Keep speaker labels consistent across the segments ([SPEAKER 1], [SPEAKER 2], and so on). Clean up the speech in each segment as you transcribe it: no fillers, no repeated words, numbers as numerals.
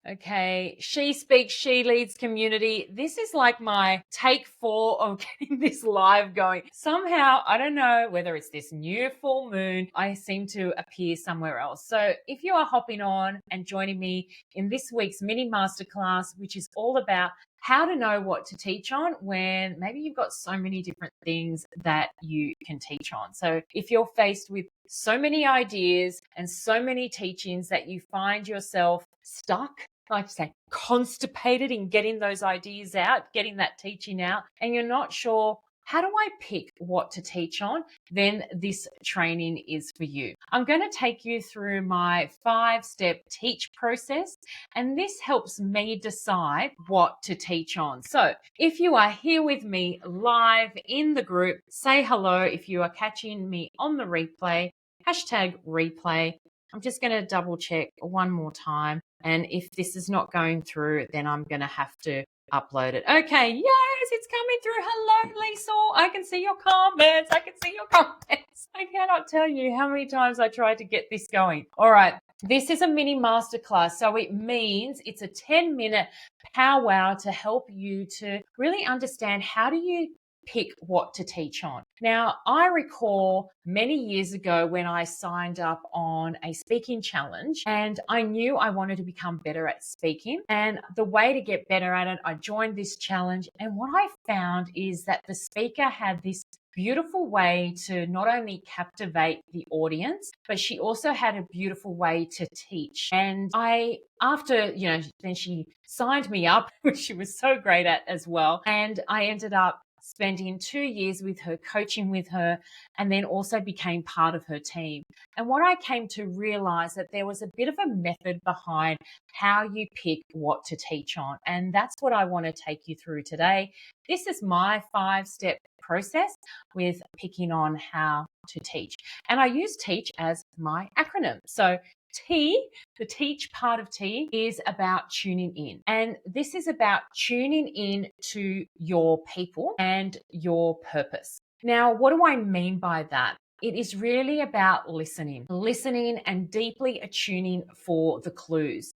[SPEAKER 1] Okay, She Speaks, She Leads community. This is like my take 4 of getting this live going. Somehow, I don't know whether it's this new full moon, I seem to appear somewhere else. So if you are hopping on and joining me in this week's mini masterclass, which is all about how to know what to teach on when maybe you've got so many different things that you can teach on. So if you're faced with so many ideas and so many teachings that you find yourself stuck, I like to say constipated in getting those ideas out, getting that teaching out, and you're not sure, how do I pick what to teach on? Then this training is for you. I'm going to take you through my 5-step teach process, and this helps me decide what to teach on. So if you are here with me live in the group, say hello. If you are catching me on the replay, #replay. I'm just going to double check one more time. And if this is not going through, then I'm going to have to upload it. Okay, yes, it's coming through. Hello, Lisa. I can see your comments. I cannot tell you how many times I tried to get this going. All right, this is a mini masterclass. So it means it's a 10-minute powwow to help you to really understand how do you pick what to teach on. Now, I recall many years ago when I signed up on a speaking challenge and I knew I wanted to become better at speaking. And the way to get better at it, I joined this challenge. And what I found is that the speaker had this beautiful way to not only captivate the audience, but she also had a beautiful way to teach. And then she signed me up, which she was so great at as well. And I ended up spending 2 years with her, coaching with her, and then also became part of her team. And what I came to realize that there was a bit of a method behind how you pick what to teach on. And that's what I want to take you through today. This is my 5-step process with picking on how to teach. And I use teach as my acronym. So T, the teach part of T, is about tuning in. And this is about tuning in to your people and your purpose. Now, what do I mean by that? It is really about listening and deeply attuning for the clues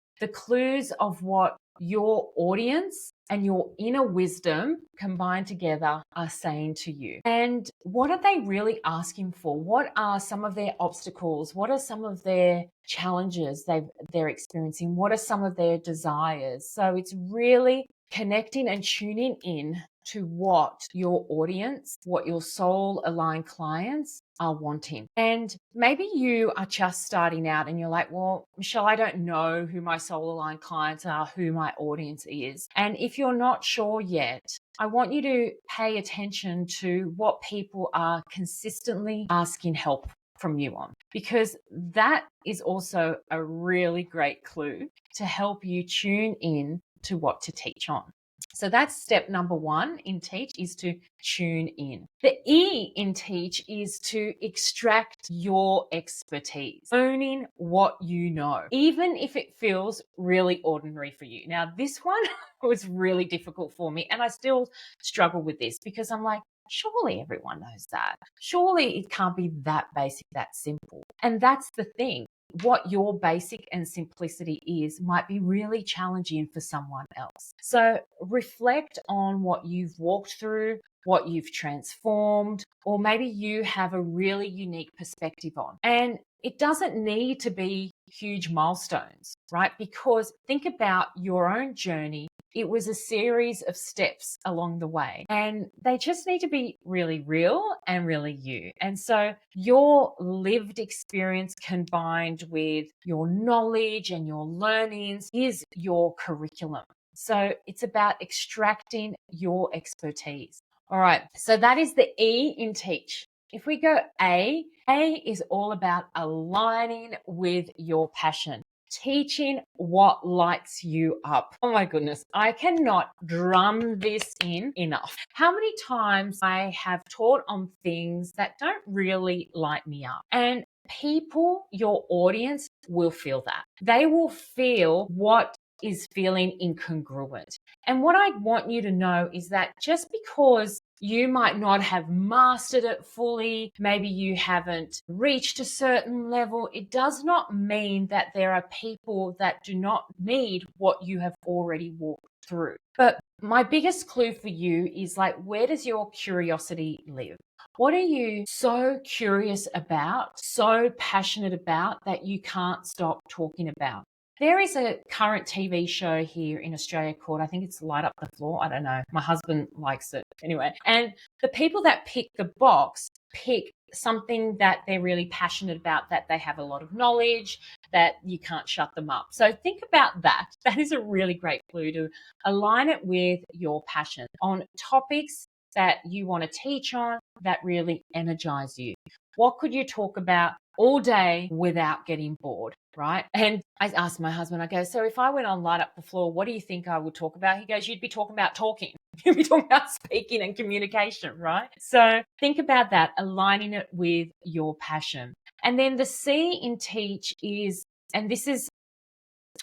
[SPEAKER 1] of what your audience and your inner wisdom combined together are saying to you. And what are they really asking for? What are some of their obstacles? What are some of their challenges they're experiencing? What are some of their desires? So it's really connecting and tuning in to what your audience, what your soul aligned clients are wanting. And maybe you are just starting out and you're like, well, Michelle, I don't know who my soul aligned clients are, who my audience is. And if you're not sure yet, I want you to pay attention to what people are consistently asking help from you on, because that is also a really great clue to help you tune in to what to teach on. So that's step number 1 in teach, is to tune in. The E in teach is to extract your expertise, owning what you know, even if it feels really ordinary for you. Now, this one was really difficult for me, and I still struggle with this because I'm like, surely everyone knows that. Surely it can't be that basic, that simple. And that's the thing. What your basic and simplicity is might be really challenging for someone else. So reflect on what you've walked through, what you've transformed, or maybe you have a really unique perspective on. And it doesn't need to be huge milestones, right? Because think about your own journey. It was a series of steps along the way, and they just need to be really real and really you. And so your lived experience combined with your knowledge and your learnings is your curriculum. So it's about extracting your expertise. All right, so that is the E in teach. If we go A is all about aligning with your passion. Teaching what lights you up. Oh my goodness, I cannot drum this in enough. How many times I have taught on things that don't really light me up, and people, your audience, will feel that. They will feel what is feeling incongruent. And what I want you to know is that just because You might not have mastered it fully. Maybe you haven't reached a certain level. It does not mean that there are people that do not need what you have already walked through. But my biggest clue for you is like, where does your curiosity live? What are you so curious about, so passionate about that you can't stop talking about? There is a current TV show here in Australia called, I think it's Light Up the Floor. I don't know. My husband likes it anyway. And the people that pick the box pick something that they're really passionate about, that they have a lot of knowledge, that you can't shut them up. So think about that. That is a really great clue to align it with your passion on topics that you want to teach on that really energize you. What could you talk about all day without getting bored, right? And I asked my husband, I go, so if I went on Light Up the Floor, what do you think I would talk about? He goes, you'd be talking about talking. You'd be talking about speaking and communication, right? So think about that, aligning it with your passion. And then the C in teach is, and this is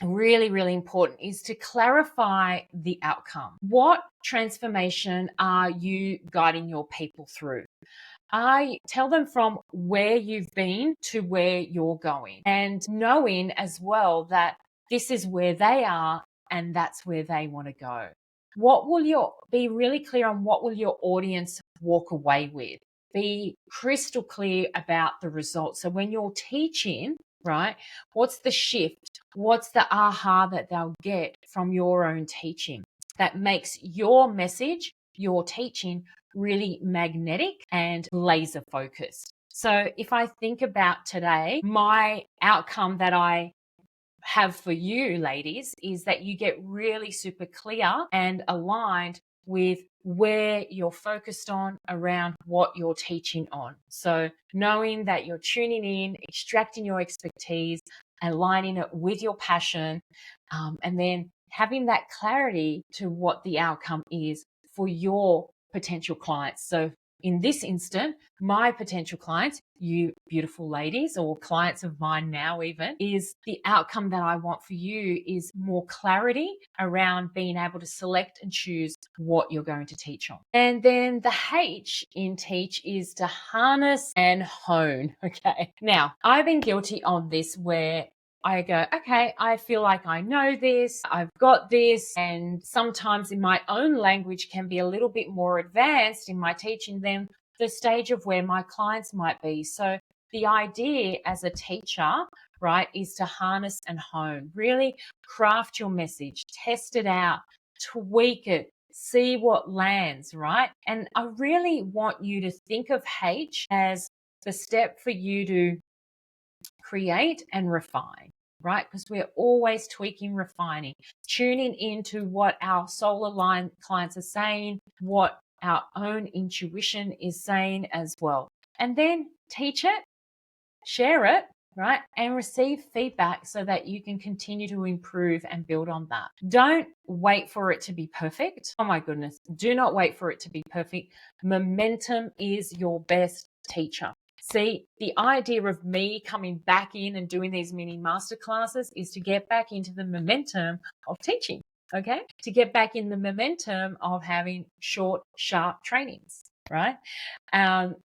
[SPEAKER 1] really, really important, is to clarify the outcome. What transformation are you guiding your people through? I tell them from where you've been to where you're going, and knowing as well that this is where they are and that's where they want to go. Be really clear on what will your audience walk away with? Be crystal clear about the results. So when you're teaching, right, what's the shift? What's the aha that they'll get from your own teaching that makes your message, your teaching, really magnetic and laser focused? So if I think about today, my outcome that I have for you, ladies, is that you get really super clear and aligned with where you're focused on around what you're teaching on. So knowing that you're tuning in, extracting your expertise, aligning it with your passion, and then having that clarity to what the outcome is for your potential clients. So in this instant, my potential clients, you beautiful ladies, or clients of mine now even, is the outcome that I want for you is more clarity around being able to select and choose what you're going to teach on. And then the H in teach is to harness and hone. Okay. Now, I've been guilty on this where I go, okay, I feel like I know this, I've got this. And sometimes in my own language can be a little bit more advanced in my teaching than the stage of where my clients might be. So the idea as a teacher, right, is to harness and hone, really craft your message, test it out, tweak it, see what lands, right? And I really want you to think of H as the step for you to create and refine, right? Because we're always tweaking, refining, tuning into what our soul aligned clients are saying, what our own intuition is saying as well. And then teach it, share it, right? And receive feedback so that you can continue to improve and build on that. Don't wait for it to be perfect. Oh my goodness. Do not wait for it to be perfect. Momentum is your best teacher. See, the idea of me coming back in and doing these mini masterclasses is to get back into the momentum of teaching, okay? To get back in the momentum of having short, sharp trainings, right?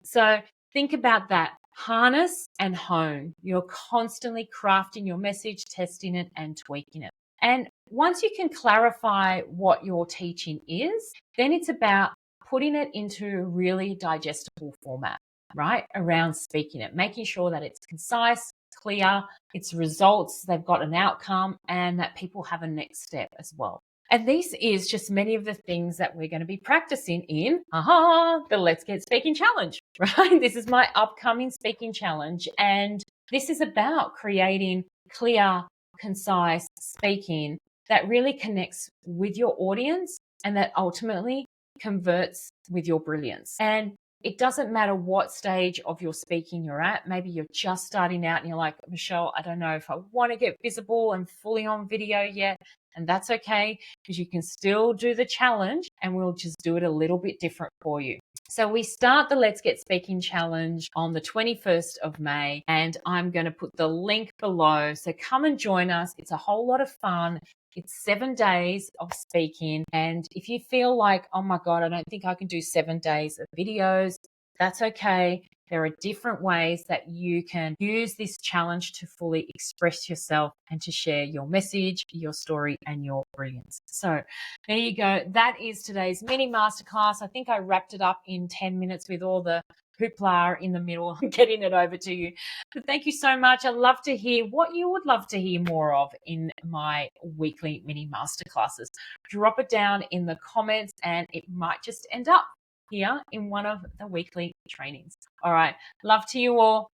[SPEAKER 1] So think about that. Harness and hone. You're constantly crafting your message, testing it and tweaking it. And once you can clarify what your teaching is, then it's about putting it into a really digestible format, right? Around speaking it, making sure that it's concise, clear, it's results, they've got an outcome, and that people have a next step as well. And this is just many of the things that we're going to be practicing in the Let's Get Speaking Challenge, right? This is my upcoming speaking challenge. And this is about creating clear, concise speaking that really connects with your audience and that ultimately converts with your brilliance. And it doesn't matter what stage of your speaking you're at. Maybe you're just starting out and you're like, Michelle, I don't know if I want to get visible and fully on video yet. And that's okay, because you can still do the challenge and we'll just do it a little bit different for you. So we start the Let's Get Speaking Challenge on the 21st of May, and I'm going to put the link below. So come and join us. It's a whole lot of fun. It's 7 days of speaking. And if you feel like, oh my God, I don't think I can do 7 days of videos, that's okay. There are different ways that you can use this challenge to fully express yourself and to share your message, your story, and your brilliance. So there you go. That is today's mini masterclass. I think I wrapped it up in 10 minutes with all the hoopla in the middle, getting it over to you. But thank you so much. I'd love to hear what you would love to hear more of in my weekly mini masterclasses. Drop it down in the comments and it might just end up here in one of the weekly trainings. All right. Love to you all.